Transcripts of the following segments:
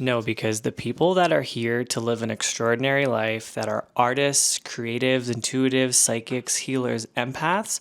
No, because the people that are here to live an extraordinary life, that are artists, creatives, intuitives, psychics, healers, empaths,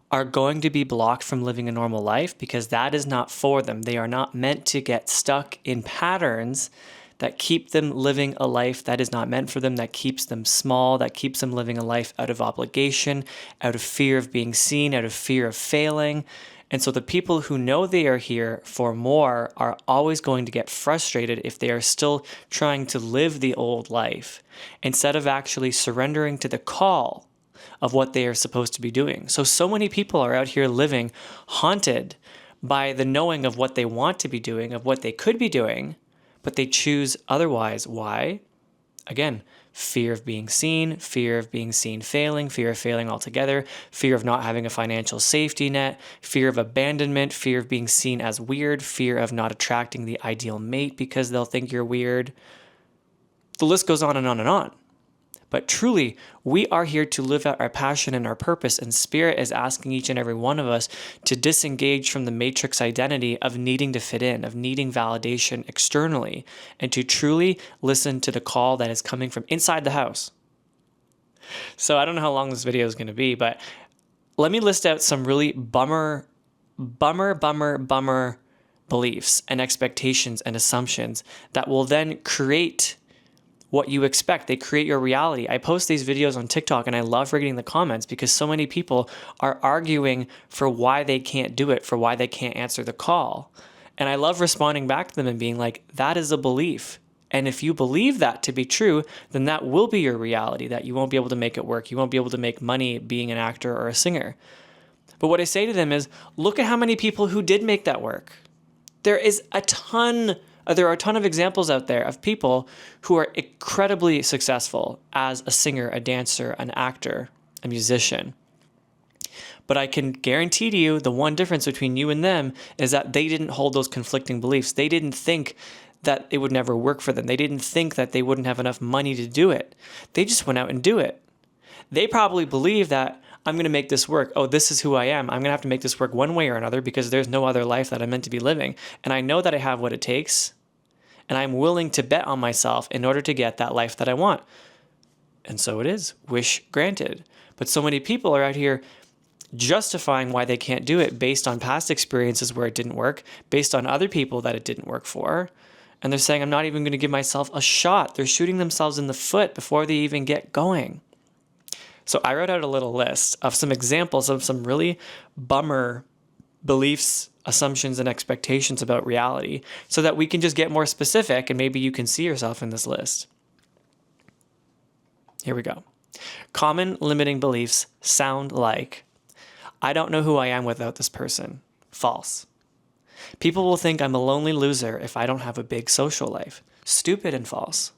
are going to be blocked from living a normal life because that is not for them. They are not meant to get stuck in patterns that keep them living a life that is not meant for them, that keeps them small, that keeps them living a life out of obligation, out of fear of being seen, out of fear of failing. And so the people who know they are here for more are always going to get frustrated if they are still trying to live the old life instead of actually surrendering to the call of what they are supposed to be doing. So many people are out here living haunted by the knowing of what they want to be doing, of what they could be doing, but they choose otherwise. Why? Again, fear of being seen failing, fear of failing altogether, fear of not having a financial safety net, fear of abandonment, fear of being seen as weird, fear of not attracting the ideal mate because they'll think you're weird. The list goes on and on and on. But truly, we are here to live out our passion and our purpose, and Spirit is asking each and every one of us to disengage from the matrix identity of needing to fit in, of needing validation externally, and to truly listen to the call that is coming from inside the house. So I don't know how long this video is going to be, but let me list out some really bummer beliefs and expectations and assumptions that will then create what you expect. They create your reality. I post these videos on TikTok and I love reading the comments because so many people are arguing for why they can't do it, for why they can't answer the call. And I love responding back to them and being like, that is a belief. And if you believe that to be true, then that will be your reality, that you won't be able to make it work. You won't be able to make money being an actor or a singer. But what I say to them is, look at how many people who did make that work. There are a ton of examples out there of people who are incredibly successful as a singer, a dancer, an actor, a musician. But I can guarantee to you the one difference between you and them is that they didn't hold those conflicting beliefs. They didn't think that it would never work for them. They didn't think that they wouldn't have enough money to do it. They just went out and do it. They probably believe that I'm going to make this work. Oh, this is who I am. I'm going to have to make this work one way or another because there's no other life that I'm meant to be living. And I know that I have what it takes. And I'm willing to bet on myself in order to get that life that I want. And so it is. Wish granted. But so many people are out here justifying why they can't do it based on past experiences where it didn't work, based on other people that it didn't work for. And they're saying, I'm not even going to give myself a shot. They're shooting themselves in the foot before they even get going. So I wrote out a little list of some examples of some really bummer beliefs, assumptions, and expectations about reality so that we can just get more specific and maybe you can see yourself in this list. Here we go. Common limiting beliefs sound like, I don't know who I am without this person. False. People will think I'm a lonely loser if I don't have a big social life. Stupid and false.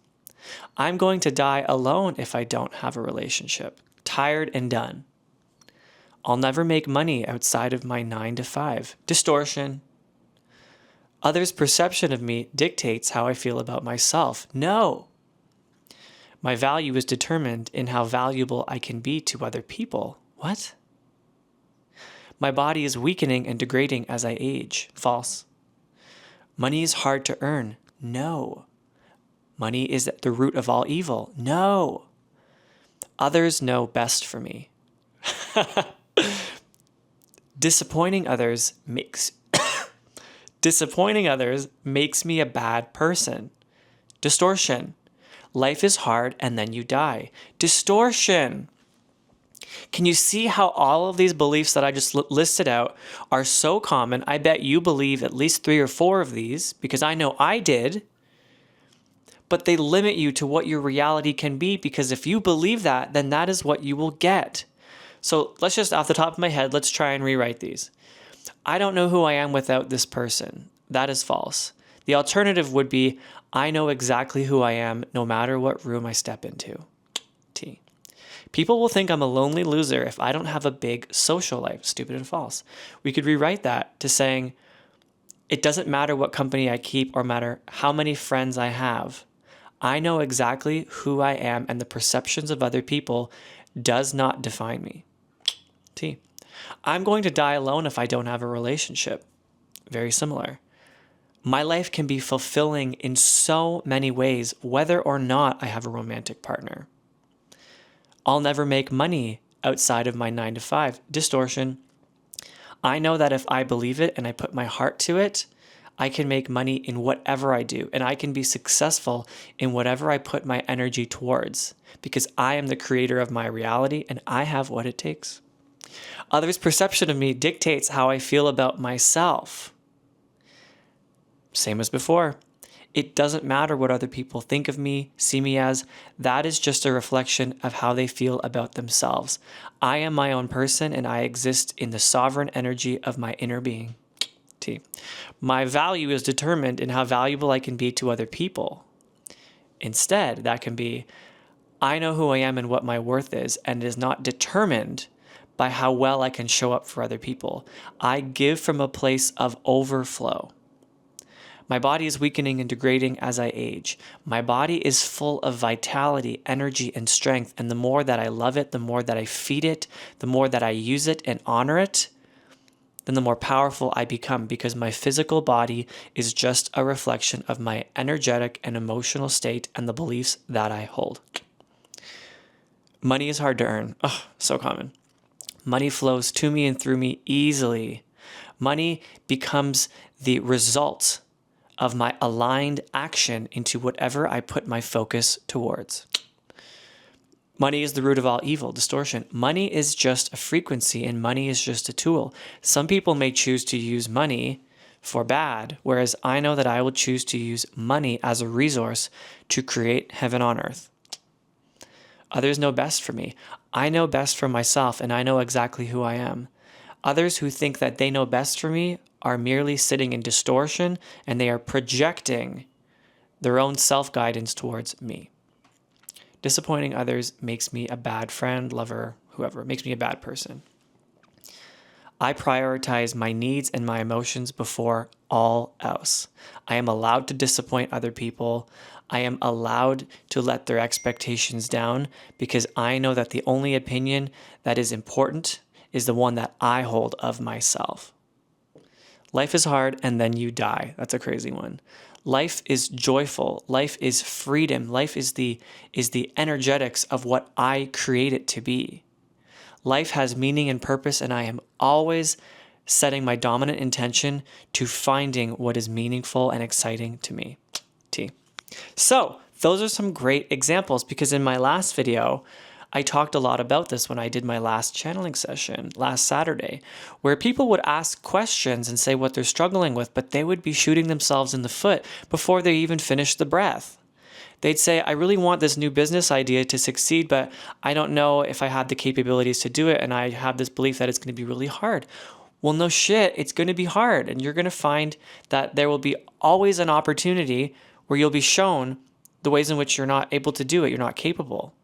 I'm going to die alone if I don't have a relationship. Tired and done. I'll never make money outside of my 9 to 5. Distortion. Others' perception of me dictates how I feel about myself. No. My value is determined in how valuable I can be to other people. What? My body is weakening and degrading as I age. False. Money is hard to earn. No. Money is at the root of all evil. No. Others know best for me. Disappointing others makes me a bad person. Distortion. Life is hard and then you die. Distortion. Can you see how all of these beliefs that I just listed out are so common? I bet you believe at least 3 or 4 of these because I know I did. But they limit you to what your reality can be because if you believe that, then that is what you will get. So let's just, off the top of my head, let's try and rewrite these. I don't know who I am without this person. That is false. The alternative would be, I know exactly who I am no matter what room I step into. T. People will think I'm a lonely loser if I don't have a big social life. Stupid and false. We could rewrite that to saying, it doesn't matter what company I keep or matter how many friends I have. I know exactly who I am and the perceptions of other people does not define me. I'm going to die alone if I don't have a relationship. Very similar. My life can be fulfilling in so many ways, whether or not I have a romantic partner. I'll never make money outside of my 9 to 5. Distortion. I know that if I believe it and I put my heart to it, I can make money in whatever I do, and I can be successful in whatever I put my energy towards, because I am the creator of my reality and I have what it takes. Others' perception of me dictates how I feel about myself. Same as before. It doesn't matter what other people think of me, see me as. That is just a reflection of how they feel about themselves. I am my own person and I exist in the sovereign energy of my inner being. T. My value is determined in how valuable I can be to other people. Instead, that can be, I know who I am and what my worth is, and it is not determined by how well I can show up for other people. I give from a place of overflow. My body is weakening and degrading as I age. My body is full of vitality, energy, and strength. And the more that I love it, the more that I feed it, the more that I use it and honor it, then the more powerful I become, because my physical body is just a reflection of my energetic and emotional state and the beliefs that I hold. Money is hard to earn. Oh, so common. Money flows to me and through me easily. Money becomes the result of my aligned action into whatever I put my focus towards. Money is the root of all evil. Distortion. Money is just a frequency and money is just a tool. Some people may choose to use money for bad, whereas I know that I will choose to use money as a resource to create heaven on earth. Others know best for me. I know best for myself and I know exactly who I am. Others who think that they know best for me are merely sitting in distortion and they are projecting their own self-guidance towards me. Disappointing others makes me a bad friend, lover, whoever. It makes me a bad person. I prioritize my needs and my emotions before all else. I am allowed to disappoint other people. I am allowed to let their expectations down because I know that the only opinion that is important is the one that I hold of myself. Life is hard and then you die. That's a crazy one. Life is joyful. Life is freedom. Life is the energetics of what I create it to be. Life has meaning and purpose, and I am always setting my dominant intention to finding what is meaningful and exciting to me. T. So those are some great examples, because in my last video, I talked a lot about this when I did my last channeling session last Saturday, where people would ask questions and say what they're struggling with, but they would be shooting themselves in the foot before they even finished the breath. They'd say, I really want this new business idea to succeed, but I don't know if I have the capabilities to do it, and I have this belief that it's going to be really hard. Well, no shit, it's going to be hard, and you're going to find that there will be always an opportunity where you'll be shown the ways in which you're not able to do it, you're not capable.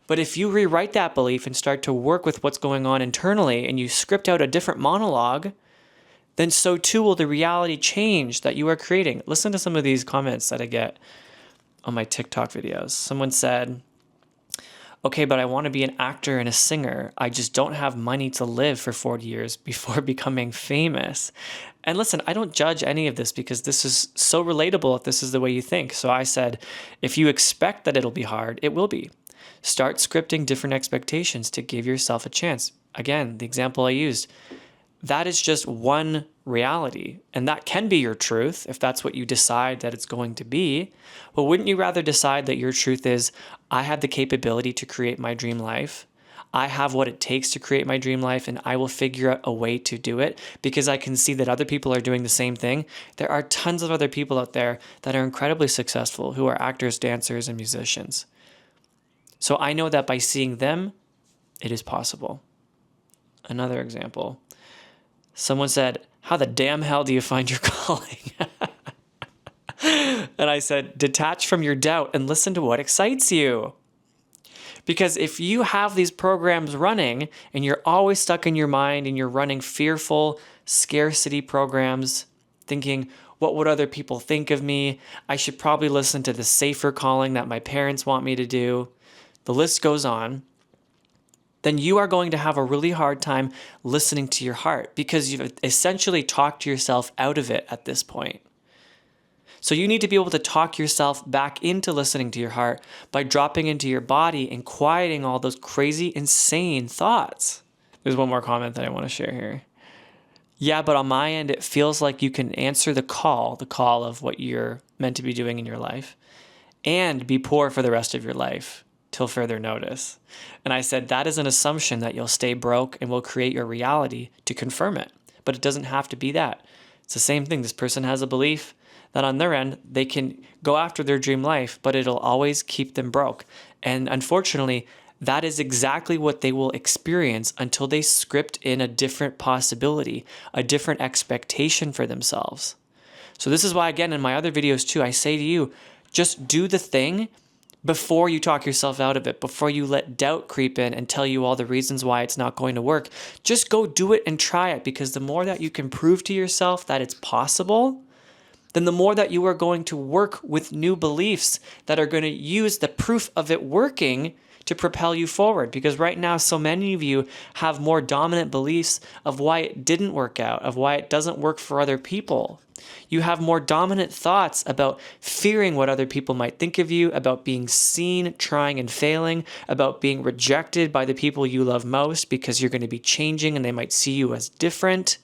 But if you rewrite that belief and start to work with what's going on internally and you script out a different monologue, then so too will the reality change that you are creating. Listen to some of these comments that I get on my TikTok videos. Someone said, okay, but I want to be an actor and a singer. I just don't have money to live for 40 years before becoming famous. And listen, I don't judge any of this because this is so relatable if this is the way you think. So I said, if you expect that it'll be hard, it will be. Start scripting different expectations to give yourself a chance. Again, the example I used, that is just one reality. And that can be your truth if that's what you decide that it's going to be. But wouldn't you rather decide that your truth is, I have the capability to create my dream life. I have what it takes to create my dream life, and I will figure out a way to do it because I can see that other people are doing the same thing. There are tons of other people out there that are incredibly successful who are actors, dancers, and musicians. So I know that by seeing them, it is possible. Another example. Someone said, how the damn hell do you find your calling? And I said, detach from your doubt and listen to what excites you. Because if you have these programs running and you're always stuck in your mind and you're running fearful scarcity programs, thinking, what would other people think of me? I should probably listen to the safer calling that my parents want me to do. The list goes on. Then you are going to have a really hard time listening to your heart because you've essentially talked yourself out of it at this point. So you need to be able to talk yourself back into listening to your heart by dropping into your body and quieting all those crazy, insane thoughts. There's one more comment that I want to share here. Yeah, but on my end, it feels like you can answer the call of what you're meant to be doing in your life, and be poor for the rest of your life till further notice. And I said, that is an assumption that you'll stay broke and will create your reality to confirm it. But it doesn't have to be that. It's the same thing. This person has a belief that on their end, they can go after their dream life, but it'll always keep them broke. And unfortunately, that is exactly what they will experience until they script in a different possibility, a different expectation for themselves. So this is why, again, in my other videos too, I say to you, just do the thing before you talk yourself out of it, before you let doubt creep in and tell you all the reasons why it's not going to work. Just go do it and try it, because the more that you can prove to yourself that it's possible, then the more that you are going to work with new beliefs that are going to use the proof of it working to propel you forward. Because right now, so many of you have more dominant beliefs of why it didn't work out, of why it doesn't work for other people. You have more dominant thoughts about fearing what other people might think of you, about being seen, trying and failing, about being rejected by the people you love most because you're going to be changing and they might see you as different.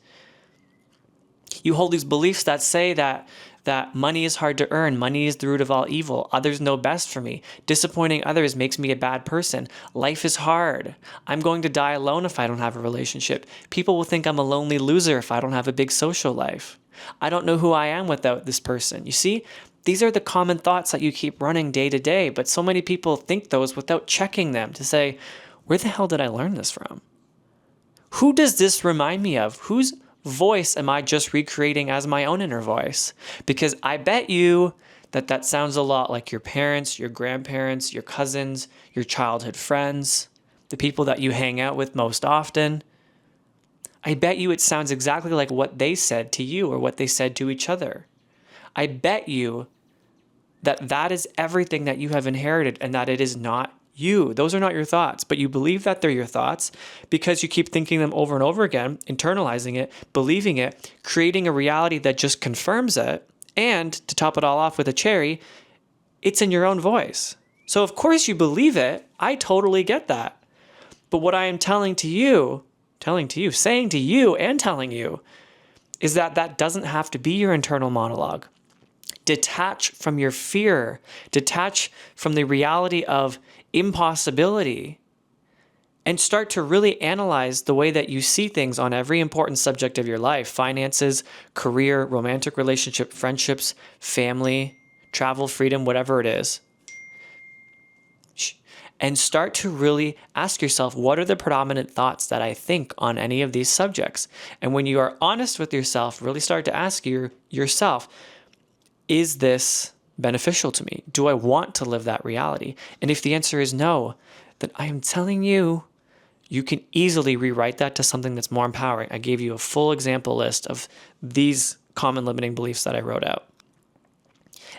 You hold these beliefs that say that money is hard to earn, money is the root of all evil, others know best for me, disappointing others makes me a bad person, life is hard, I'm going to die alone if I don't have a relationship, people will think I'm a lonely loser if I don't have a big social life, I don't know who I am without this person. You see, these are the common thoughts that you keep running day to day, but so many people think those without checking them to say, where the hell did I learn this from? Who does this remind me of? Whose voice am I just recreating as my own inner voice? Because I bet you that sounds a lot like your parents, your grandparents, your cousins, your childhood friends, the people that you hang out with most often. I bet you it sounds exactly like what they said to you or what they said to each other. I bet you that is everything that you have inherited and that it is not you. Those are not your thoughts, but you believe that they're your thoughts because you keep thinking them over and over again, internalizing it, believing it, creating a reality that just confirms it. And to top it all off with a cherry, it's in your own voice. So of course you believe it. I totally get that. But what I am saying to you and telling you is that doesn't have to be your internal monologue. Detach from your fear. Detach from the reality of impossibility and start to really analyze the way that you see things on every important subject of your life: finances, career, romantic relationship, friendships, family, travel, freedom, whatever it is. And start to really ask yourself, what are the predominant thoughts that I think on any of these subjects? And when you are honest with yourself, really start to ask yourself, is this beneficial to me? Do I want to live that reality? And if the answer is no, then I am telling you, you can easily rewrite that to something that's more empowering. I gave you a full example list of these common limiting beliefs that I wrote out.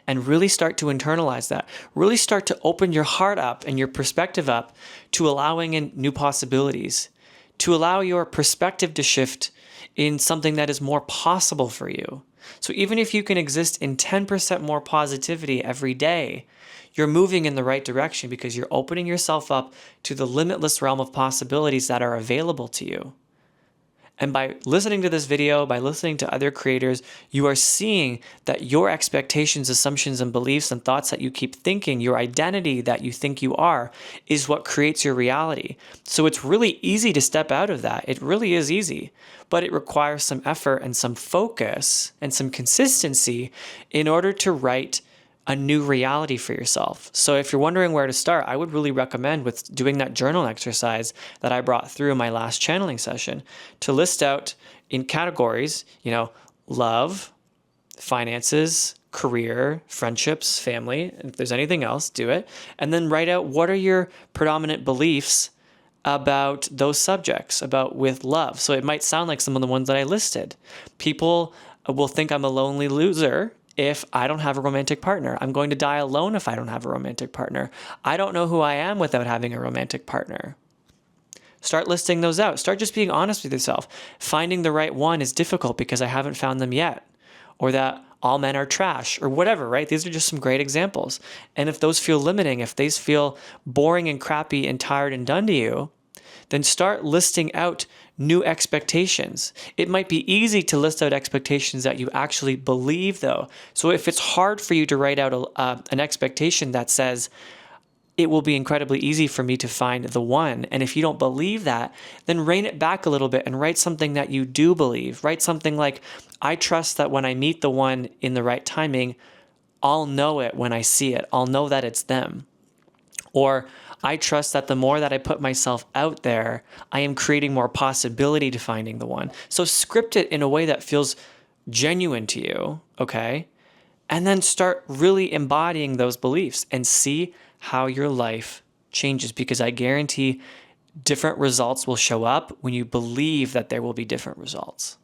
And really start to internalize that. Really start to open your heart up and your perspective up to allowing in new possibilities, to allow your perspective to shift in something that is more possible for you. So even if you can exist in 10% more positivity every day, you're moving in the right direction because you're opening yourself up to the limitless realm of possibilities that are available to you. And by listening to this video, by listening to other creators, you are seeing that your expectations, assumptions, and beliefs and thoughts that you keep thinking, your identity that you think you are, is what creates your reality. So it's really easy to step out of that. It really is easy, but it requires some effort and some focus and some consistency in order to write a new reality for yourself. So if you're wondering where to start, I would really recommend with doing that journal exercise that I brought through in my last channeling session to list out in categories, love, finances, career, friendships, family, and if there's anything else, do it. And then write out what are your predominant beliefs about those subjects, with love. So it might sound like some of the ones that I listed. People will think I'm a lonely loser if I don't have a romantic partner. I'm going to die alone if I don't have a romantic partner. I don't know who I am without having a romantic partner. Start listing those out. Start just being honest with yourself. Finding the right one is difficult because I haven't found them yet. Or that all men are trash or whatever, right? These are just some great examples. And if those feel limiting, if these feel boring and crappy and tired and done to you, then start listing out new expectations. It might be easy to list out expectations that you actually believe, though. So if it's hard for you to write out an expectation that says, it will be incredibly easy for me to find the one. And if you don't believe that, then rein it back a little bit and write something that you do believe. Write something like, I trust that when I meet the one in the right timing, I'll know it when I see it. I'll know that it's them. Or I trust that the more that I put myself out there, I am creating more possibility to finding the one. So script it in a way that feels genuine to you, okay? And then start really embodying those beliefs and see how your life changes, because I guarantee different results will show up when you believe that there will be different results.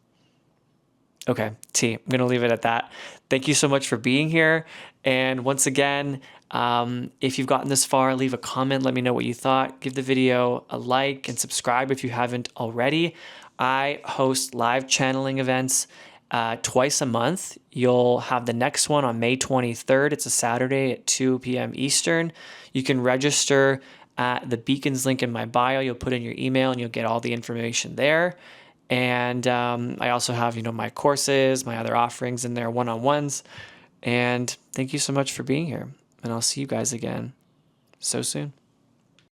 Okay, T, I'm going to leave it at that. Thank you so much for being here. And once again, if you've gotten this far, leave a comment. Let me know what you thought. Give the video a like and subscribe if you haven't already. I host live channeling events twice a month. You'll have the next one on May 23rd. It's a Saturday at 2 p.m. Eastern. You can register at the Beacons link in my bio. You'll put in your email and you'll get all the information there. And I also have, my courses, my other offerings in there, one-on-ones. And thank you so much for being here. And I'll see you guys again so soon.